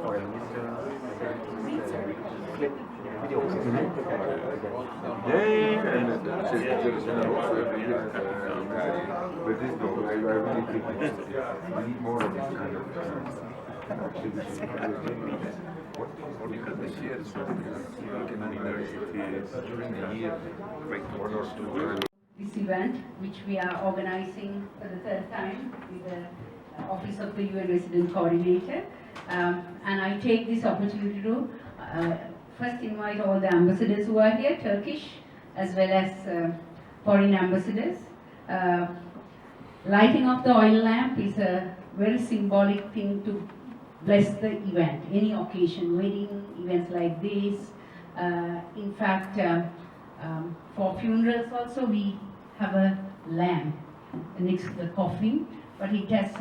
foreign minister, clip video. Yeah, and also every year. But this though, I really think we need more of this kind of because this year is European universities during the year, great orders to this event, which we are organizing for the third time with the Office of the UN Resident Coordinator. And I take this opportunity to first invite all the ambassadors who are here, Turkish as well as foreign ambassadors. Lighting of the oil lamp is a very symbolic thing to bless the event, any occasion, wedding, events like this. In fact, for funerals also we have a lamp next to the coffin, but it has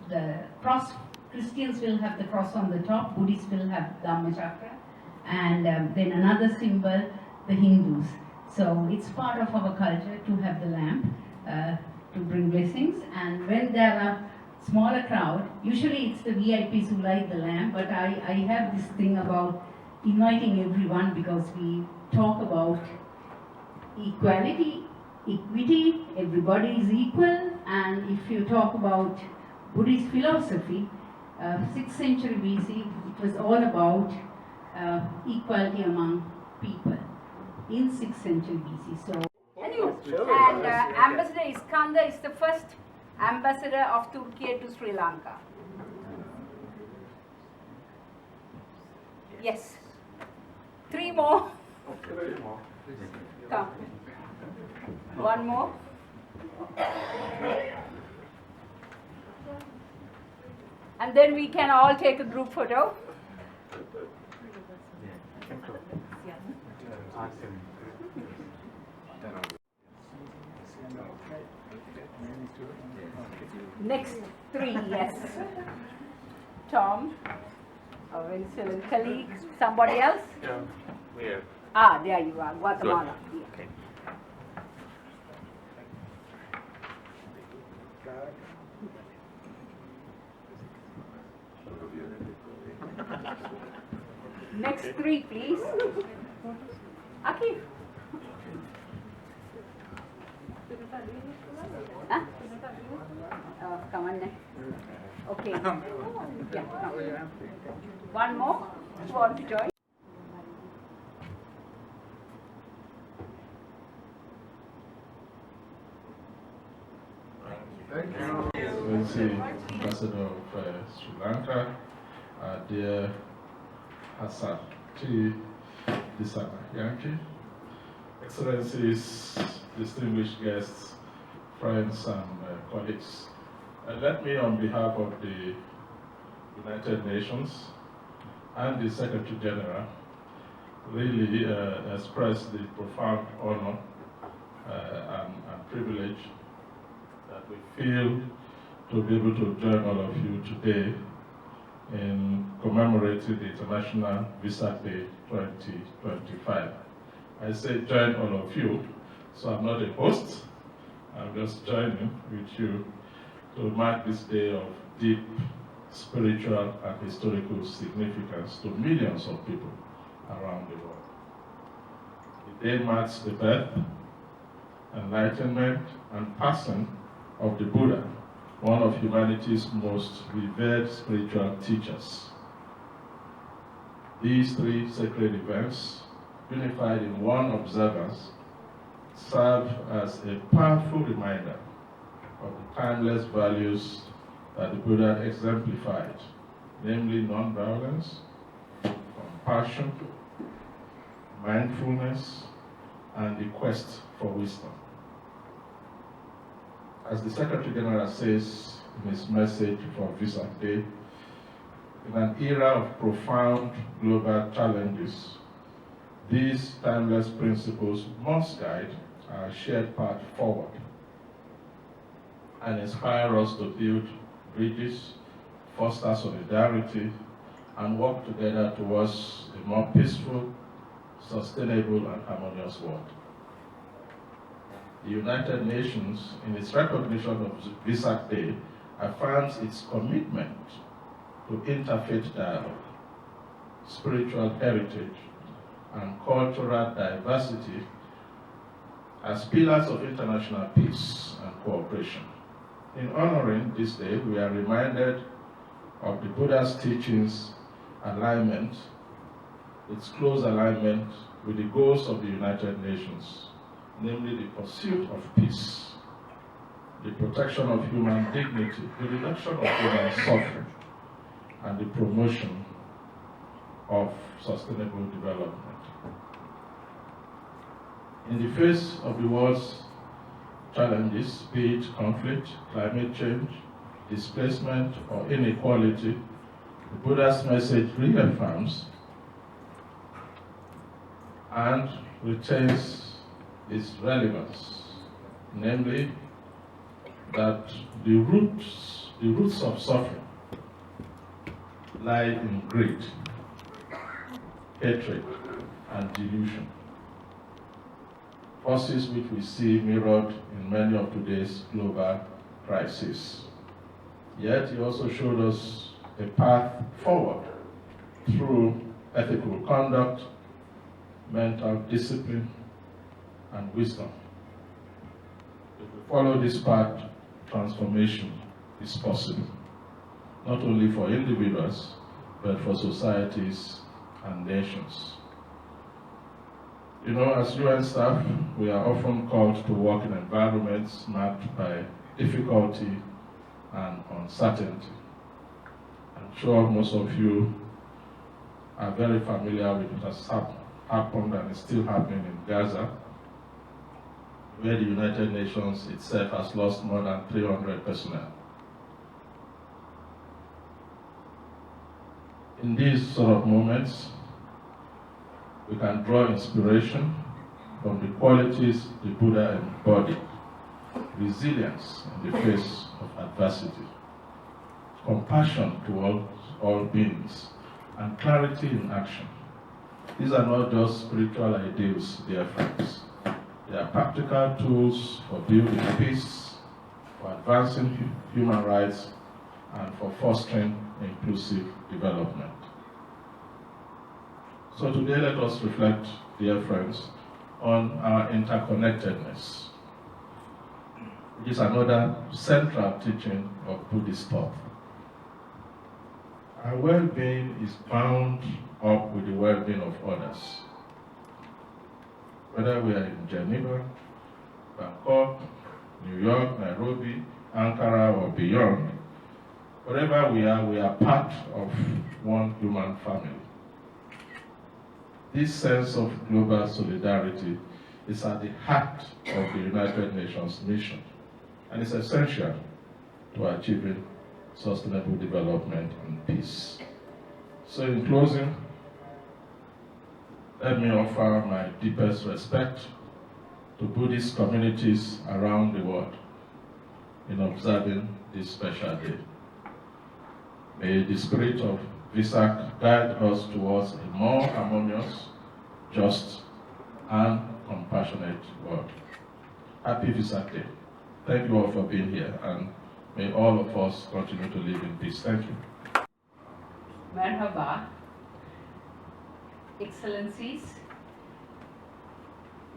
the cross. Christians will have the cross on the top, Buddhists will have Dhamma Chakra, and then another symbol, the Hindus. So it's part of our culture to have the lamp to bring blessings. And when there are smaller crowd, usually it's the VIPs who light the lamp, but I have this thing about inviting everyone because we talk about equality, equity, everybody is equal. And if you talk about Buddhist philosophy, 6th century BC, it was all about equality among people in 6th century BC. So, and Ambassador Iskandar is the first ambassador of Turkey to Sri Lanka. Yes. 3 more. Come. 1 more. And then we can all take a group photo. Next 3, yes. Tom, our excellent colleague. Somebody else? Yeah, where? Ah, there you are, Guatemala. Okay. Next 3, please. Akif. Huh? Come on then. Okay. Yeah, come. 1 more. Who wants to join? Thank you. Excellency Ambassador of Sri Lanka, dear Hassan T. Yankee, Excellencies, distinguished guests, friends and colleagues, let me on behalf of the United Nations and the Secretary General really express the profound honor and privilege that we feel to be able to join all of you today in commemorating the International Vesak Day 2025. I say join all of you, so I'm not a host. I'm just joining with you to mark this day of deep spiritual and historical significance to millions of people around the world. The day marks the birth, enlightenment, and passing of the Buddha, one of humanity's most revered spiritual teachers. These 3 sacred events, unified in one observance, serve as a powerful reminder of the timeless values that the Buddha exemplified, namely non-violence, compassion, mindfulness, and the quest for wisdom. As the Secretary General says in his message for Vesak Day, in an era of profound global challenges, these timeless principles must guide our shared path forward and inspire us to build bridges, foster solidarity, and work together towards a more peaceful, sustainable, and harmonious world. The United Nations, in its recognition of Vesak Day affirms its commitment to interfaith dialogue, spiritual heritage, and cultural diversity as pillars of international peace and cooperation. In honoring this day, we are reminded of the Buddha's teachings alignment, its close alignment with the goals of the United Nations, namely the pursuit of peace, the protection of human dignity, the reduction of human suffering, and the promotion of sustainable development. In the face of the world's challenges, be it conflict, climate change, displacement, or inequality, the Buddha's message reaffirms and retains its relevance, namely that the roots of suffering lie in greed, hatred, and delusion, forces which we see mirrored in many of today's global crises. Yet he also showed us a path forward through ethical conduct, mental discipline, and wisdom. If we follow this path, transformation is possible, not only for individuals, but for societies and nations. You know, as UN staff, we are often called to work in environments marked by difficulty and uncertainty. I'm sure most of you are very familiar with what has happened and is still happening in Gaza, where the United Nations itself has lost more than 300 personnel. In these sort of moments, we can draw inspiration from the qualities the Buddha embodied: resilience in the face of adversity, compassion towards all beings, and clarity in action. These are not just spiritual ideals, dear friends. They are practical tools for building peace, for advancing human rights, and for fostering inclusive development. So today let us reflect, dear friends, on our interconnectedness, which is another central teaching of Buddhist thought. Our well-being is bound up with the well-being of others. Whether we are in Geneva, Bangkok, New York, Nairobi, Ankara, or beyond, wherever we are part of one human family. This sense of global solidarity is at the heart of the United Nations mission, and is essential to achieving sustainable development and peace. So in closing, let me offer my deepest respect to Buddhist communities around the world in observing this special day. May the spirit of Vesak guide us towards a more harmonious, just, and compassionate world. Happy Vesak Day. Thank you all for being here, and may all of us continue to live in peace. Thank you. Merhaba, Excellencies,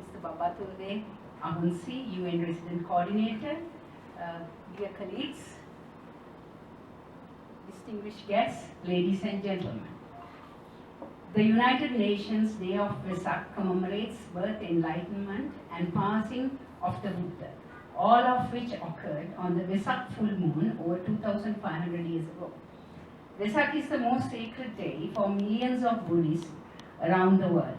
Mr. Babatunde Ahunsi, UN Resident Coordinator, dear colleagues, distinguished guests, ladies and gentlemen. The United Nations Day of Vesak commemorates birth, enlightenment, and passing of the Buddha, all of which occurred on the Vesak full moon over 2,500 years ago. Vesak is the most sacred day for millions of Buddhists around the world,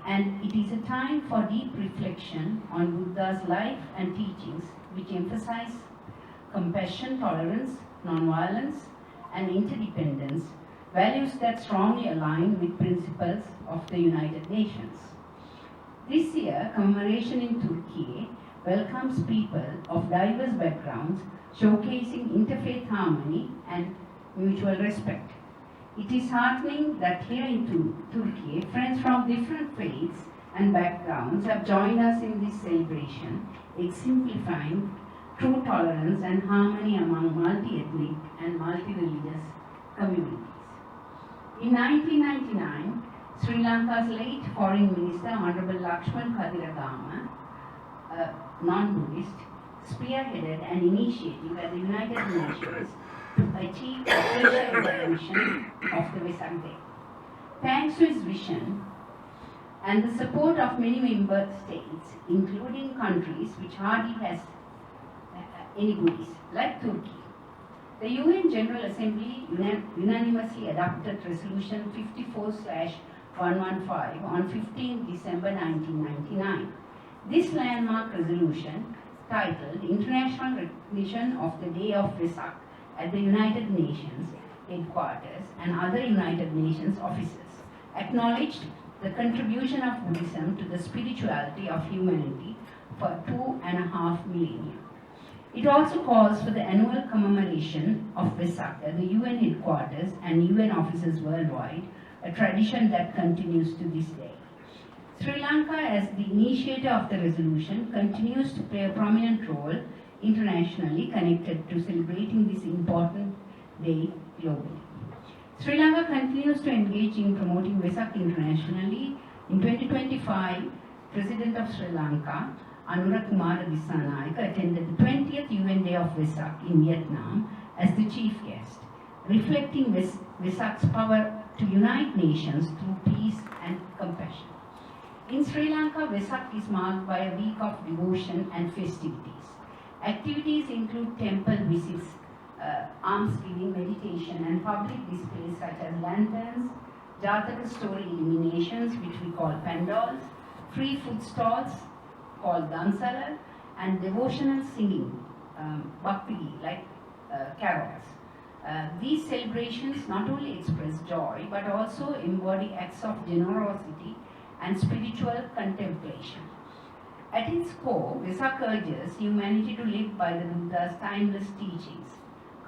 and it is a time for deep reflection on Buddha's life and teachings, which emphasize compassion, tolerance, nonviolence, and interdependence, values that strongly align with principles of the United Nations. This year, commemoration in Turkey welcomes people of diverse backgrounds, showcasing interfaith harmony and mutual respect. It is heartening that here in Turkey, friends from different faiths and backgrounds have joined us in this celebration, exemplifying true tolerance and harmony among multi-ethnic and multi-religious communities. In 1999, Sri Lanka's late Foreign Minister Honorable Lakshman Kadiragama, a non-Buddhist, spearheaded an initiative at the United Nations to achieve official recognition of the Vesak Day. Thanks to his vision and the support of many member states, including countries which hardly has any Buddhists, like Turkey, the UN General Assembly unanimously adopted Resolution 54/115 on 15 December 1999. This landmark resolution, titled International Recognition of the Day of Vesak at the United Nations headquarters and other United Nations offices, acknowledged the contribution of Buddhism to the spirituality of humanity for 2.5 millennia. It also calls for the annual commemoration of Vesak at the UN headquarters and UN offices worldwide, a tradition that continues to this day. Sri Lanka, as the initiator of the resolution, continues to play a prominent role internationally connected to celebrating this important day globally. Sri Lanka continues to engage in promoting Vesak internationally. In 2025, President of Sri Lanka, Anurakumara Dissanayake, attended the 20th UN Day of Vesak in Vietnam as the chief guest, reflecting Vesak's power to unite nations through peace and compassion. In Sri Lanka, Vesak is marked by a week of devotion and festivities. Activities include temple visits, almsgiving, meditation, and public displays such as lanterns, Jataka story illuminations, which we call pandals, free food stalls called dansalar, and devotional singing, bhakti, like carols. These celebrations not only express joy, but also embody acts of generosity and spiritual contemplation. At its core, Vesak urges humanity to live by the Buddha's timeless teachings: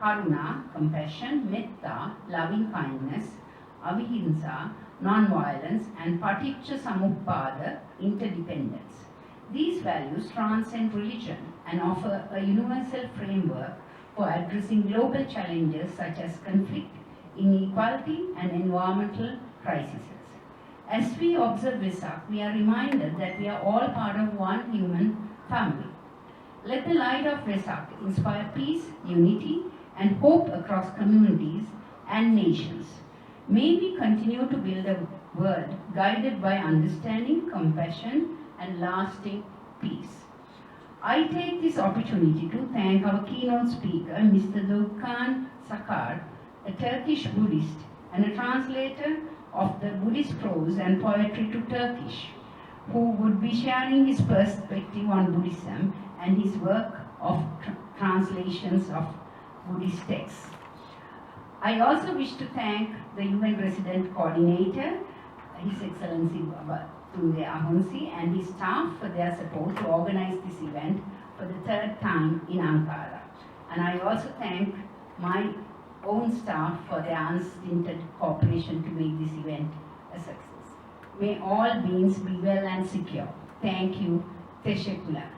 karuna, compassion; metta, loving kindness; avihimsa, non-violence; and paticca samuppada, interdependence. These values transcend religion and offer a universal framework for addressing global challenges such as conflict, inequality, and environmental crises. As we observe Vesak, we are reminded that we are all part of one human family. Let the light of Vesak inspire peace, unity, and hope across communities and nations. May we continue to build a world guided by understanding, compassion, and lasting peace. I take this opportunity to thank our keynote speaker, Mr. Doğukan Sakar, a Turkish Buddhist and a translator of the Buddhist prose and poetry to Turkish, who would be sharing his perspective on Buddhism and his work of translations of Buddhist texts. I also wish to thank the UN Resident Coordinator, His Excellency Tunde Ahunsi, and his staff for their support to organize this event for the third time in Ankara. And I also thank my own staff for their unstinted cooperation to make this event a success. May all beings be well and secure. Thank you. Teşekkürler.